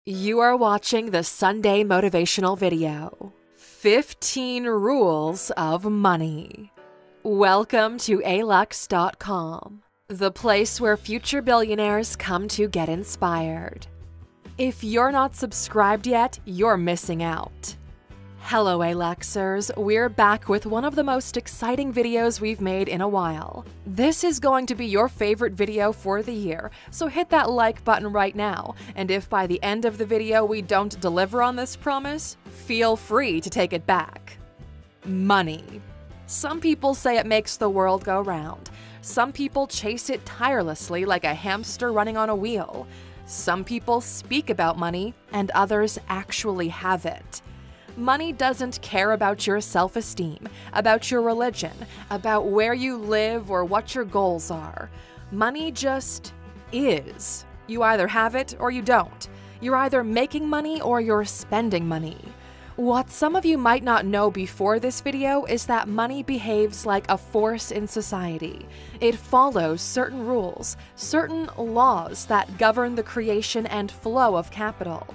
You are watching the Sunday motivational video, 15 Rules of Money. Welcome to alux.com, the place where future billionaires come to get inspired. If you're not subscribed yet, you're missing out. Hello Aluxers, we're back with one of the most exciting videos we've made in a while. This is going to be your favorite video for the year, so hit that like button right now, and if by the end of the video we don't deliver on this promise, feel free to take it back. Money. Some people say it makes the world go round. Some people chase it tirelessly like a hamster running on a wheel. Some people speak about money, and others actually have it. Money doesn't care about your self-esteem, about your religion, about where you live or what your goals are. Money just is. You either have it or you don't. You're either making money or you're spending money. What some of you might not know before this video is that money behaves like a force in society. It follows certain rules, certain laws that govern the creation and flow of capital.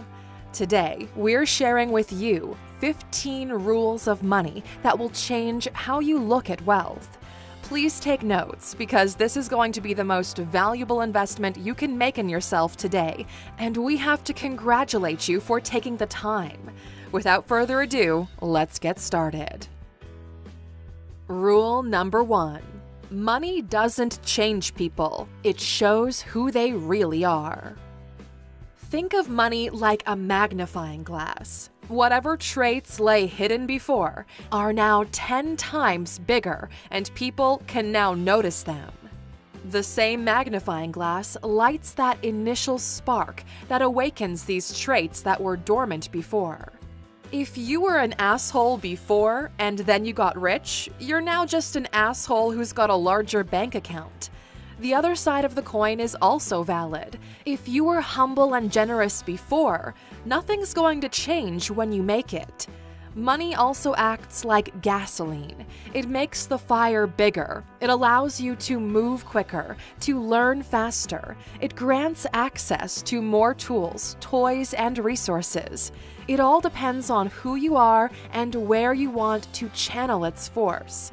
Today, we're sharing with you 15 rules of money that will change how you look at wealth. Please take notes because this is going to be the most valuable investment you can make in yourself today, and we have to congratulate you for taking the time. Without further ado, let's get started. Rule number 1. Money doesn't change people, it shows who they really are. Think of money like a magnifying glass. Whatever traits lay hidden before are now 10 times bigger, and people can now notice them. The same magnifying glass lights that initial spark that awakens these traits that were dormant before. If you were an asshole before and then you got rich, you're now just an asshole who's got a larger bank account. The other side of the coin is also valid. If you were humble and generous before, nothing's going to change when you make it. Money also acts like gasoline. It makes the fire bigger. It allows you to move quicker, to learn faster. It grants access to more tools, toys, and resources. It all depends on who you are and where you want to channel its force.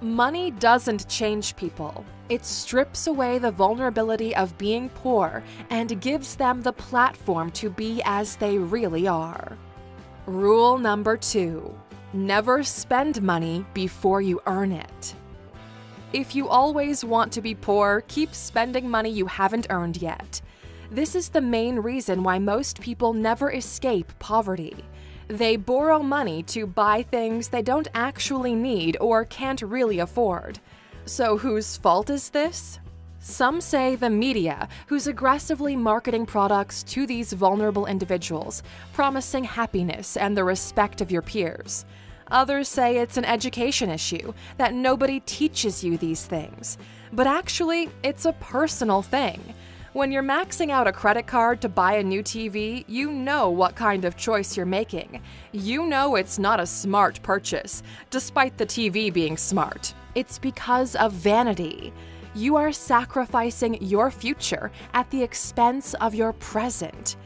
Money doesn't change people. It strips away the vulnerability of being poor and gives them the platform to be as they really are. Rule number 2. Never spend money before you earn it. If you always want to be poor, keep spending money you haven't earned yet. This is the main reason why most people never escape poverty. They borrow money to buy things they don't actually need or can't really afford. So whose fault is this? Some say the media, who's aggressively marketing products to these vulnerable individuals, promising happiness and the respect of your peers. Others say it's an education issue, that nobody teaches you these things. But actually, it's a personal thing. When you're maxing out a credit card to buy a new TV, you know what kind of choice you're making. You know it's not a smart purchase, despite the TV being smart. It's because of vanity. You are sacrificing your future at the expense of your present.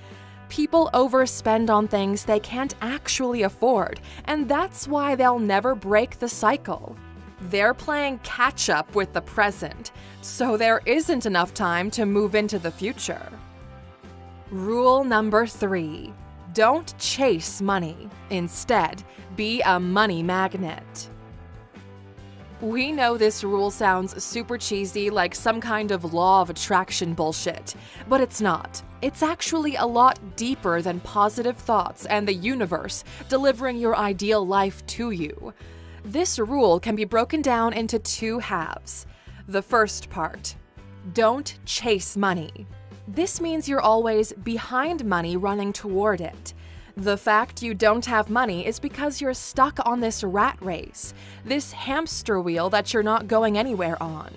People overspend on things they can't actually afford, and that's why they'll never break the cycle. They're playing catch-up with the present, so there isn't enough time to move into the future. Rule number 3. Don't chase money. Instead, be a money magnet. We know this rule sounds super cheesy, like some kind of law of attraction bullshit, but it's not. It's actually a lot deeper than positive thoughts and the universe delivering your ideal life to you. This rule can be broken down into 2 halves. The first part: don't chase money. This means you're always behind money running toward it. The fact you don't have money is because you're stuck on this rat race, this hamster wheel that you're not going anywhere on.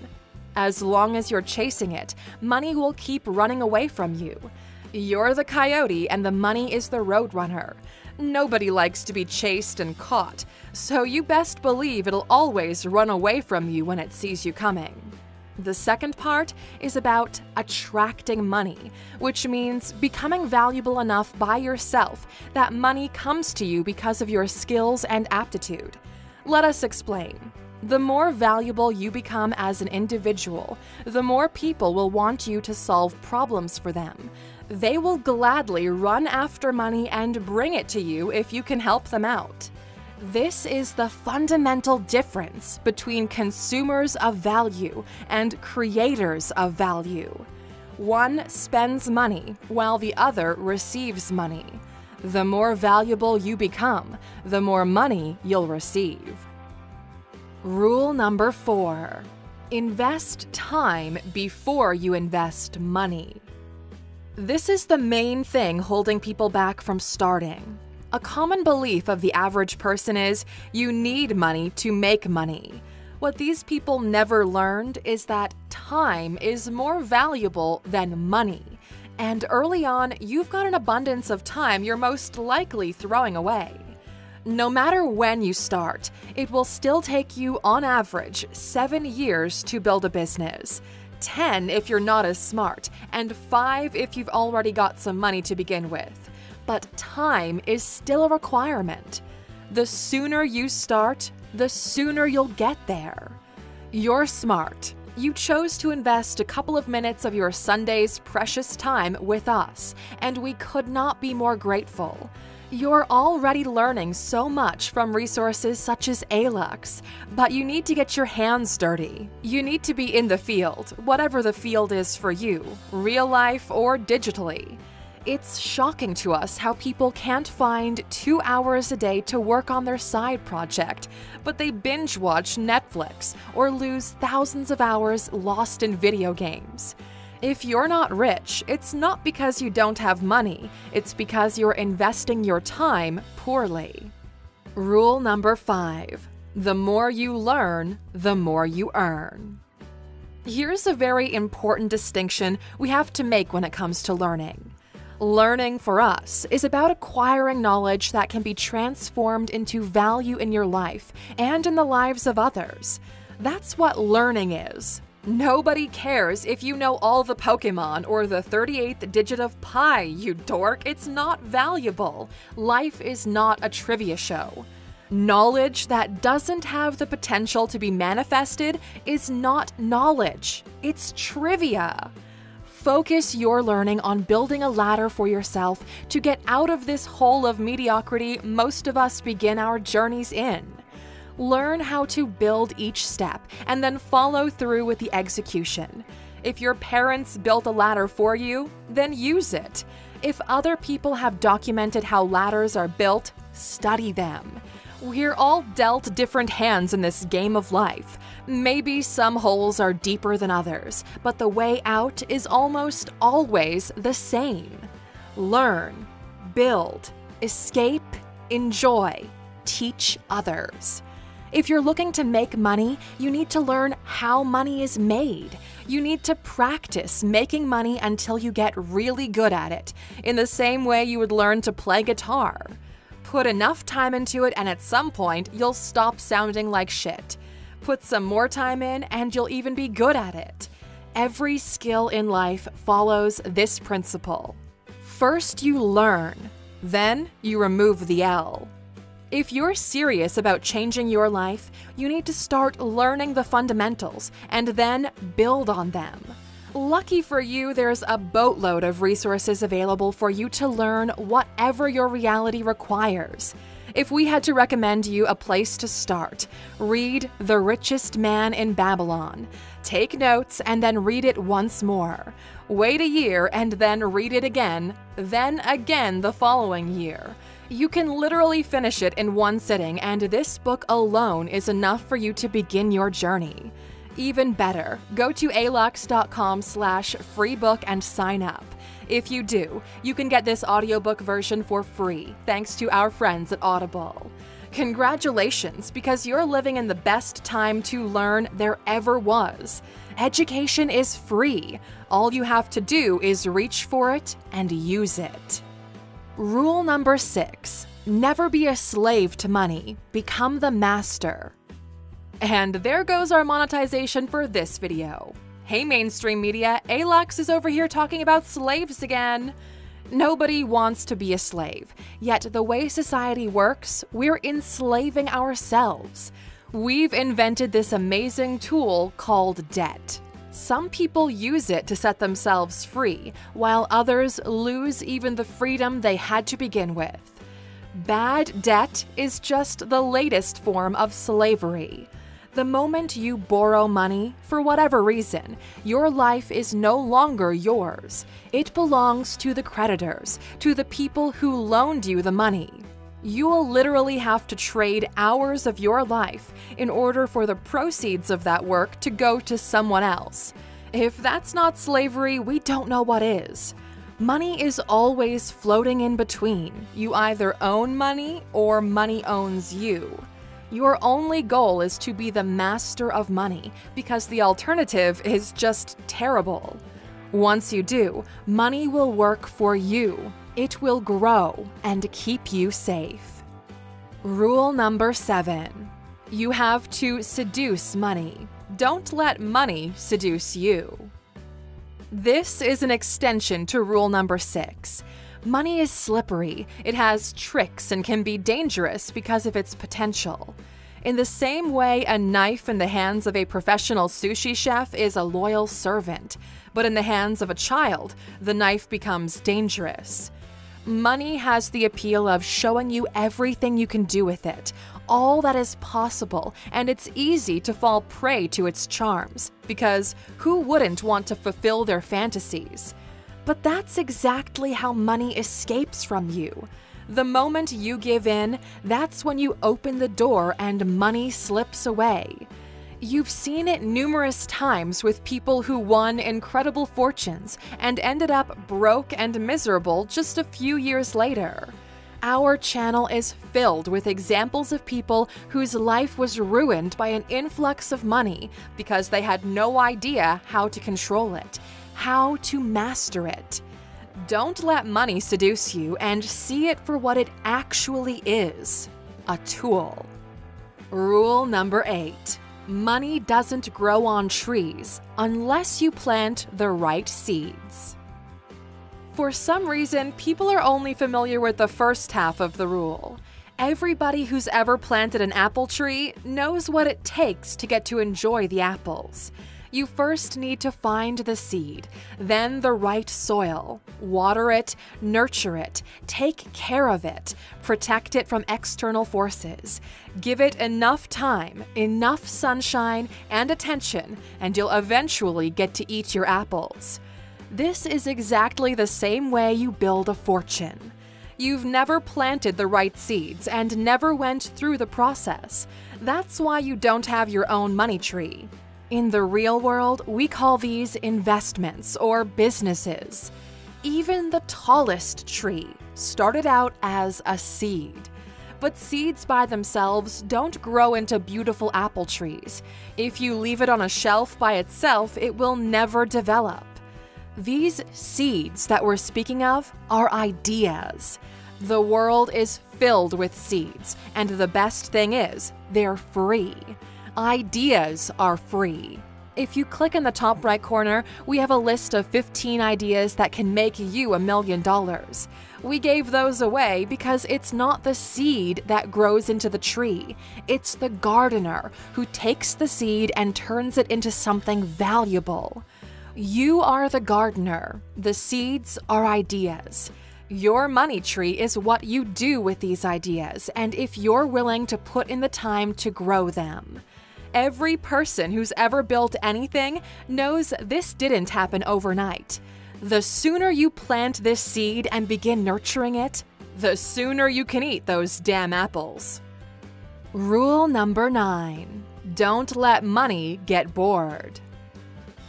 As long as you're chasing it, money will keep running away from you. You're the coyote and the money is the roadrunner. Nobody likes to be chased and caught, so you best believe it'll always run away from you when it sees you coming. The second part is about attracting money, which means becoming valuable enough by yourself that money comes to you because of your skills and aptitude. Let us explain. The more valuable you become as an individual, the more people will want you to solve problems for them. They will gladly run after money and bring it to you if you can help them out. This is the fundamental difference between consumers of value and creators of value. One spends money while the other receives money. The more valuable you become, the more money you'll receive. Rule number 4. Invest time before you invest money. This is the main thing holding people back from starting. A common belief of the average person is you need money to make money. What these people never learned is that time is more valuable than money. And early on, you've got an abundance of time you're most likely throwing away. No matter when you start, it will still take you, on average, 7 years to build a business. 10 if you're not as smart, and 5 if you've already got some money to begin with. But time is still a requirement. The sooner you start, the sooner you'll get there. You're smart. You chose to invest a couple of minutes of your Sunday's precious time with us, and we could not be more grateful. You're already learning so much from resources such as ALUX, but you need to get your hands dirty. You need to be in the field, whatever the field is for you, real life or digitally. It's shocking to us how people can't find 2 hours a day to work on their side project, but they binge watch Netflix or lose thousands of hours lost in video games. If you're not rich, it's not because you don't have money, it's because you're investing your time poorly. Rule number 5. The more you learn, the more you earn. Here's a very important distinction we have to make when it comes to learning. Learning for us is about acquiring knowledge that can be transformed into value in your life and in the lives of others. That's what learning is. Nobody cares if you know all the Pokemon or the 38th digit of pi, you dork. It's not valuable. Life is not a trivia show. Knowledge that doesn't have the potential to be manifested is not knowledge. It's trivia. Focus your learning on building a ladder for yourself to get out of this hole of mediocrity most of us begin our journeys in. Learn how to build each step and then follow through with the execution. If your parents built a ladder for you, then use it. If other people have documented how ladders are built, study them. We're all dealt different hands in this game of life. Maybe some holes are deeper than others, but the way out is almost always the same. Learn, build, escape, enjoy, teach others. If you're looking to make money, you need to learn how money is made. You need to practice making money until you get really good at it, in the same way you would learn to play guitar. Put enough time into it and at some point, you'll stop sounding like shit. Put some more time in and you'll even be good at it. Every skill in life follows this principle. First you learn, then you remove the L. If you're serious about changing your life, you need to start learning the fundamentals and then build on them. Lucky for you, there's a boatload of resources available for you to learn whatever your reality requires. If we had to recommend you a place to start, read The Richest Man in Babylon. Take notes and then read it once more. Wait a year and then read it again, then again the following year. You can literally finish it in one sitting, and this book alone is enough for you to begin your journey. Even better, go to alux.com/freebook and sign up. If you do, you can get this audiobook version for free, thanks to our friends at Audible. Congratulations, because you're living in the best time to learn there ever was. Education is free. All you have to do is reach for it and use it. Rule number 6. Never be a slave to money. Become the master. And there goes our monetization for this video. Hey mainstream media, Alex is over here talking about slaves again. Nobody wants to be a slave, yet the way society works, we're enslaving ourselves. We've invented this amazing tool called debt. Some people use it to set themselves free, while others lose even the freedom they had to begin with. Bad debt is just the latest form of slavery. The moment you borrow money, for whatever reason, your life is no longer yours. It belongs to the creditors, to the people who loaned you the money. You'll literally have to trade hours of your life in order for the proceeds of that work to go to someone else. If that's not slavery, we don't know what is. Money is always floating in between. You either own money or money owns you. Your only goal is to be the master of money, because the alternative is just terrible. Once you do, money will work for you. It will grow and keep you safe. Rule number 7. You have to seduce money. Don't let money seduce you. This is an extension to rule number 6. Money is slippery, it has tricks and can be dangerous because of its potential. In the same way a knife in the hands of a professional sushi chef is a loyal servant, but in the hands of a child, the knife becomes dangerous. Money has the appeal of showing you everything you can do with it, all that is possible, and it's easy to fall prey to its charms, because who wouldn't want to fulfill their fantasies? But that's exactly how money escapes from you. The moment you give in, that's when you open the door and money slips away. You've seen it numerous times with people who won incredible fortunes and ended up broke and miserable just a few years later. Our channel is filled with examples of people whose life was ruined by an influx of money because they had no idea how to control it, how to master it. Don't let money seduce you and see it for what it actually is, a tool. Rule number 8. Money doesn't grow on trees unless you plant the right seeds. For some reason, people are only familiar with the first half of the rule. Everybody who's ever planted an apple tree knows what it takes to get to enjoy the apples. You first need to find the seed, then the right soil. Water it, nurture it, take care of it, protect it from external forces. Give it enough time, enough sunshine and attention, and you'll eventually get to eat your apples. This is exactly the same way you build a fortune. You've never planted the right seeds and never went through the process. That's why you don't have your own money tree. In the real world, we call these investments or businesses. Even the tallest tree started out as a seed. But seeds by themselves don't grow into beautiful apple trees. If you leave it on a shelf by itself, it will never develop. These seeds that we're speaking of are ideas. The world is filled with seeds, and the best thing is, they're free. Ideas are free. If you click in the top right corner, we have a list of 15 ideas that can make you $1 million. We gave those away because it's not the seed that grows into the tree. It's the gardener who takes the seed and turns it into something valuable. You are the gardener. The seeds are ideas. Your money tree is what you do with these ideas, and if you're willing to put in the time to grow them. Every person who's ever built anything knows this didn't happen overnight. The sooner you plant this seed and begin nurturing it, the sooner you can eat those damn apples. Rule number 9. Don't let money get bored.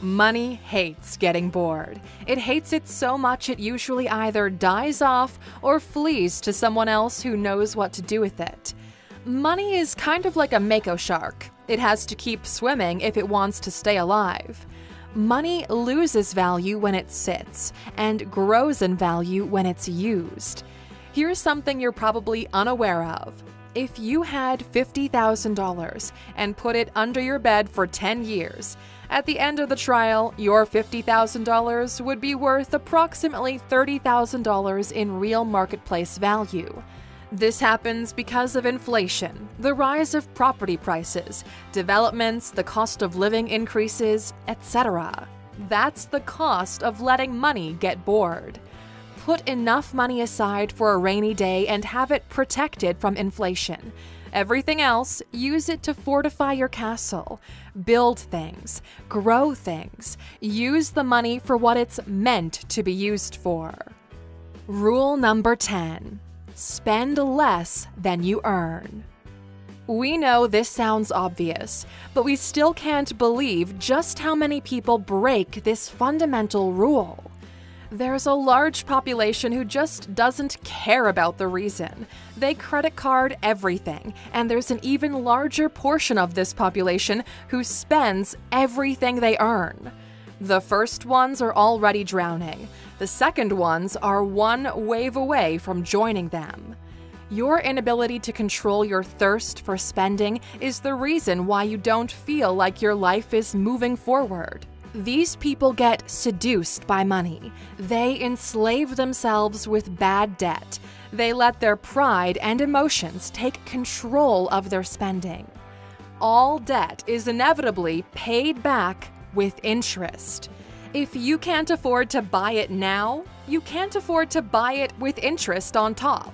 Money hates getting bored. It hates it so much it usually either dies off or flees to someone else who knows what to do with it. Money is kind of like a mako shark. It has to keep swimming if it wants to stay alive. Money loses value when it sits and grows in value when it's used. Here's something you're probably unaware of. If you had $50,000 and put it under your bed for 10 years, At the end of the trial, your $50,000 would be worth approximately $30,000 in real marketplace value. This happens because of inflation, the rise of property prices, developments, the cost of living increases, etc. That's the cost of letting money get bored. Put enough money aside for a rainy day and have it protected from inflation. Everything else, use it to fortify your castle, build things, grow things. Use the money for what it's meant to be used for. Rule number 10. Spend less than you earn. We know this sounds obvious, but we still can't believe just how many people break this fundamental rule. There's a large population who just doesn't care about the reason. They credit card everything, and there's an even larger portion of this population who spends everything they earn. The first ones are already drowning. The second ones are one wave away from joining them. Your inability to control your thirst for spending is the reason why you don't feel like your life is moving forward. These people get seduced by money. They enslave themselves with bad debt. They let their pride and emotions take control of their spending. All debt is inevitably paid back with interest. If you can't afford to buy it now, you can't afford to buy it with interest on top.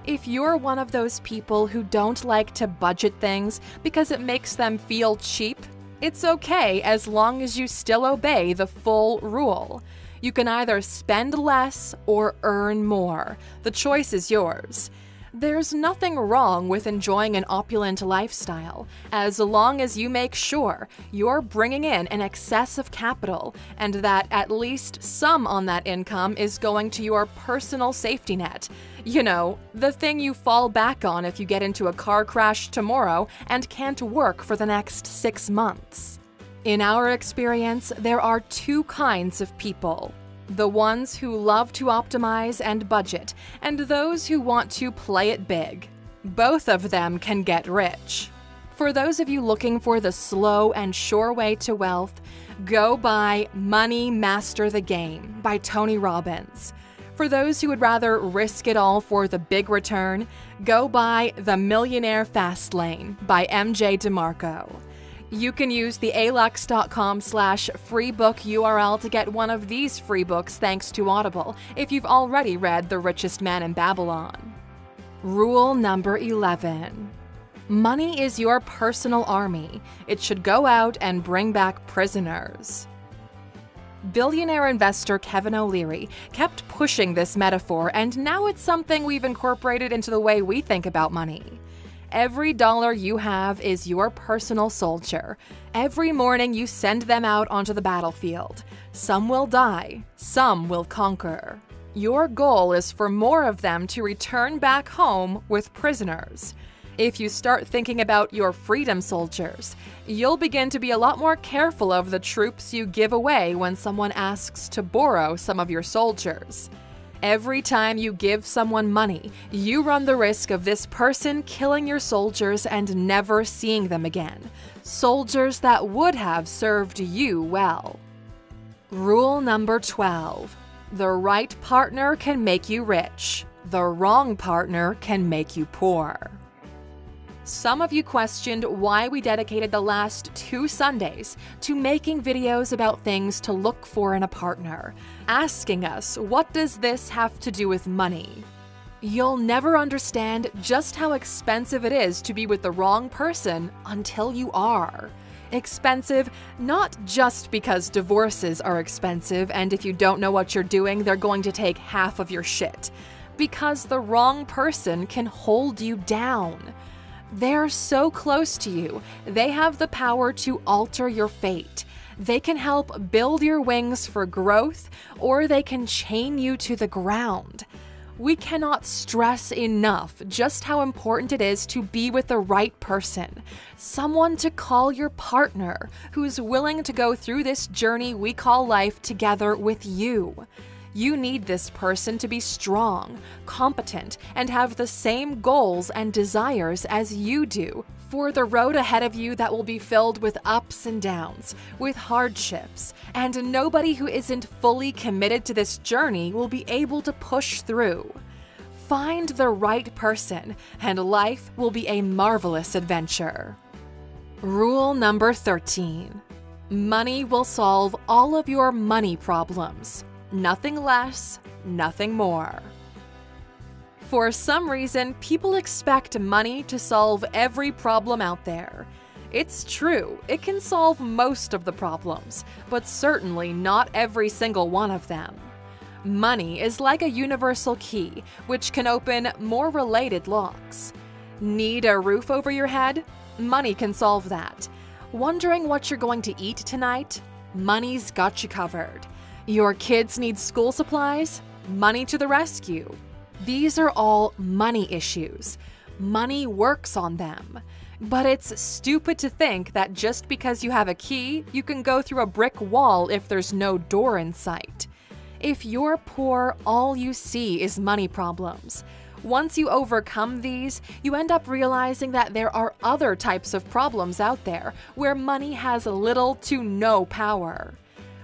If you're one of those people who don't like to budget things because it makes them feel cheap, it's okay as long as you still obey the full rule. You can either spend less or earn more. The choice is yours. There's nothing wrong with enjoying an opulent lifestyle, as long as you make sure you're bringing in an excess of capital and that at least some on that income is going to your personal safety net. You know, the thing you fall back on if you get into a car crash tomorrow and can't work for the next 6 months. In our experience, there are two kinds of people. The ones who love to optimize and budget, and those who want to play it big. Both of them can get rich. For those of you looking for the slow and sure way to wealth, go buy Money Master the Game by Tony Robbins. For those who would rather risk it all for the big return, go buy The Millionaire Fast Lane by MJ DeMarco. You can use the alux.com/freebook URL to get one of these free books thanks to Audible if you've already read The Richest Man in Babylon. Rule number 11. Money is your personal army. It should go out and bring back prisoners. Billionaire investor Kevin O'Leary kept pushing this metaphor, and now it's something we've incorporated into the way we think about money. Every dollar you have is your personal soldier. Every morning you send them out onto the battlefield. Some will die, some will conquer. Your goal is for more of them to return back home with prisoners. If you start thinking about your freedom soldiers, you'll begin to be a lot more careful of the troops you give away when someone asks to borrow some of your soldiers. Every time you give someone money, you run the risk of this person killing your soldiers and never seeing them again. Soldiers that would have served you well. Rule number 12. The right partner can make you rich. The wrong partner can make you poor. Some of you questioned why we dedicated the last 2 Sundays to making videos about things to look for in a partner, asking us, what does this have to do with money? You'll never understand just how expensive it is to be with the wrong person until you are. Expensive not just because divorces are expensive and if you don't know what you're doing, they're going to take half of your shit. Because the wrong person can hold you down. They're so close to you, they have the power to alter your fate. They can help build your wings for growth, or they can chain you to the ground. We cannot stress enough just how important it is to be with the right person. Someone to call your partner, who's willing to go through this journey we call life together with you. You need this person to be strong, competent, and have the same goals and desires as you do for the road ahead of you that will be filled with ups and downs, with hardships, and nobody who isn't fully committed to this journey will be able to push through. Find the right person, and life will be a marvelous adventure. Rule number 13. Money will solve all of your money problems. Nothing less, nothing more. For some reason, people expect money to solve every problem out there. It's true, it can solve most of the problems, but certainly not every single one of them. Money is like a universal key, which can open more related locks. Need a roof over your head? Money can solve that. Wondering what you're going to eat tonight? Money's got you covered. Your kids need school supplies? Money to the rescue. These are all money issues. Money works on them. But it's stupid to think that just because you have a key, you can go through a brick wall if there's no door in sight. If you're poor, all you see is money problems. Once you overcome these, you end up realizing that there are other types of problems out there where money has little to no power.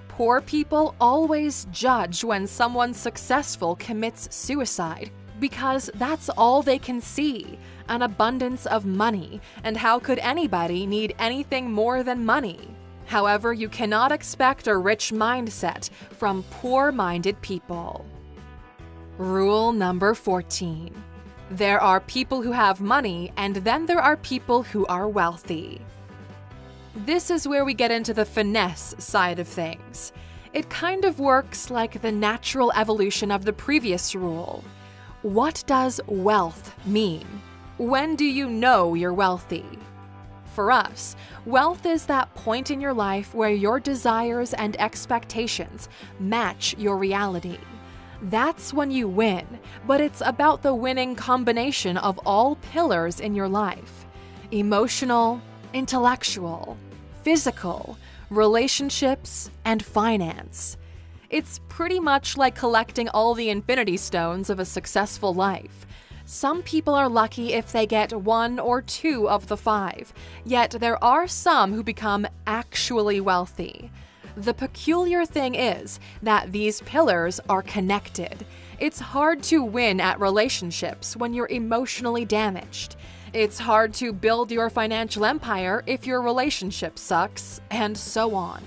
Poor people always judge when someone successful commits suicide because that's all they can see, an abundance of money, and how could anybody need anything more than money? However, you cannot expect a rich mindset from poor-minded people. Rule number 14. There are people who have money, and then there are people who are wealthy. This is where we get into the finesse side of things. It kind of works like the natural evolution of the previous rule. What does wealth mean? When do you know you're wealthy? For us, wealth is that point in your life where your desires and expectations match your reality. That's when you win, but it's about the winning combination of all pillars in your life: emotional, intellectual, physical, relationships, and finance. It's pretty much like collecting all the infinity stones of a successful life. Some people are lucky if they get 1 or 2 of the 5, yet there are some who become actually wealthy. The peculiar thing is that these pillars are connected. It's hard to win at relationships when you're emotionally damaged. It's hard to build your financial empire if your relationship sucks, and so on.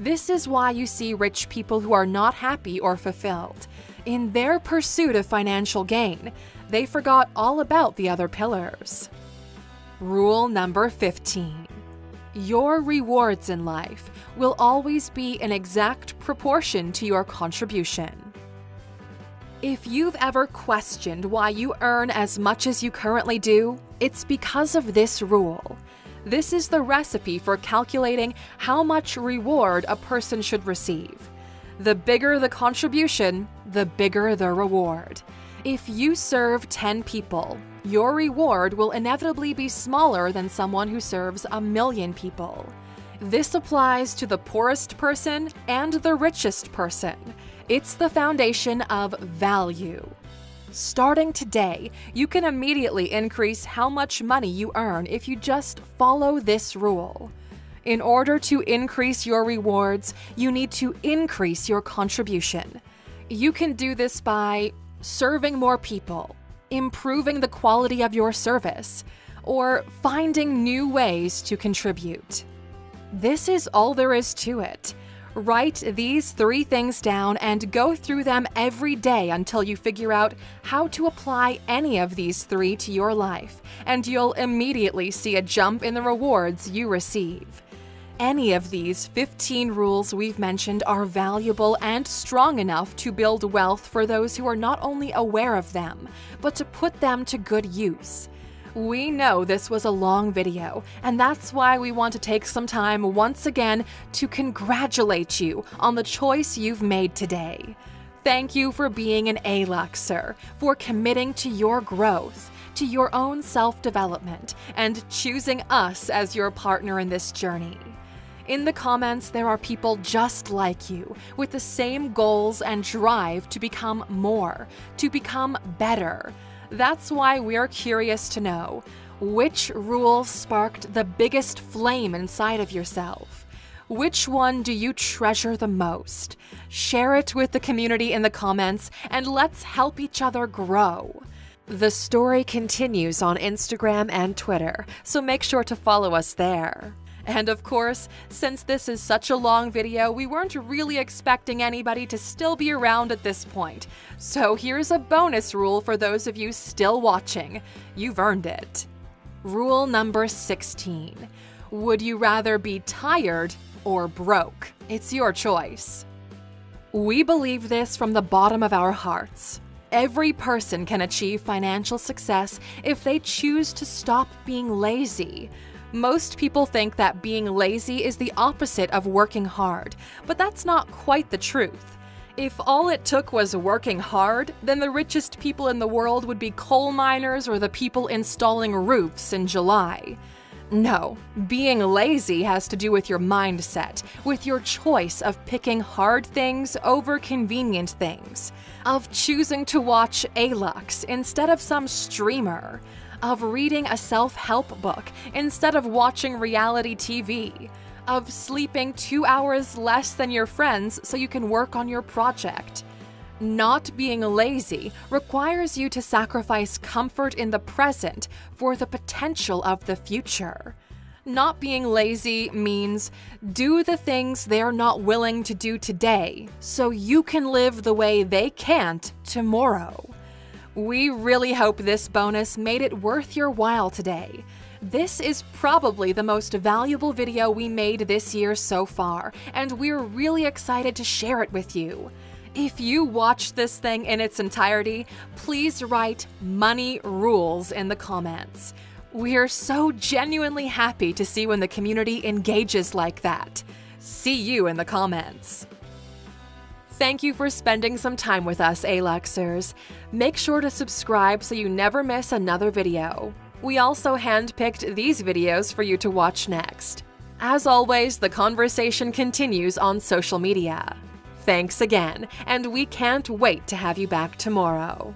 This is why you see rich people who are not happy or fulfilled. In their pursuit of financial gain, they forgot all about the other pillars. Rule number 15. Your rewards in life will always be in exact proportion to your contribution. If you've ever questioned why you earn as much as you currently do, it's because of this rule. This is the recipe for calculating how much reward a person should receive. The bigger the contribution, the bigger the reward. If you serve 10 people, your reward will inevitably be smaller than someone who serves 1 million people. This applies to the poorest person and the richest person. It's the foundation of value. Starting today, you can immediately increase how much money you earn if you just follow this rule. In order to increase your rewards, you need to increase your contribution. You can do this by serving more people, improving the quality of your service, or finding new ways to contribute. This is all there is to it. Write these 3 things down and go through them every day until you figure out how to apply any of these 3 to your life, and you'll immediately see a jump in the rewards you receive. Any of these 15 rules we've mentioned are valuable and strong enough to build wealth for those who are not only aware of them, but to put them to good use. We know this was a long video, and that's why we want to take some time once again to congratulate you on the choice you've made today. Thank you for being an A-Luxer, for committing to your growth, to your own self-development, and choosing us as your partner in this journey. In the comments, there are people just like you, with the same goals and drive to become more, to become better. That's why we're curious to know, which rule sparked the biggest flame inside of yourself? Which one do you treasure the most? Share it with the community in the comments, and let's help each other grow. The story continues on Instagram and Twitter, so make sure to follow us there. And of course, since this is such a long video, we weren't really expecting anybody to still be around at this point. So here's a bonus rule for those of you still watching. You've earned it. Rule number 16. Would you rather be tired or broke? It's your choice. We believe this from the bottom of our hearts. Every person can achieve financial success if they choose to stop being lazy. Most people think that being lazy is the opposite of working hard, but that's not quite the truth. If all it took was working hard, then the richest people in the world would be coal miners or the people installing roofs in July. No, being lazy has to do with your mindset, with your choice of picking hard things over convenient things, of choosing to watch A-Lux instead of some streamer, of reading a self-help book instead of watching reality TV, of sleeping 2 hours less than your friends so you can work on your project. Not being lazy requires you to sacrifice comfort in the present for the potential of the future. Not being lazy means do the things they're not willing to do today so you can live the way they can't tomorrow. We really hope this bonus made it worth your while today. This is probably the most valuable video we made this year so far, and we're really excited to share it with you. If you watched this thing in its entirety, please write "money rules" in the comments. We're so genuinely happy to see when the community engages like that. See you in the comments. Thank you for spending some time with us, A-Luxers. Make sure to subscribe so you never miss another video. We also handpicked these videos for you to watch next. As always, the conversation continues on social media. Thanks again, and we can't wait to have you back tomorrow.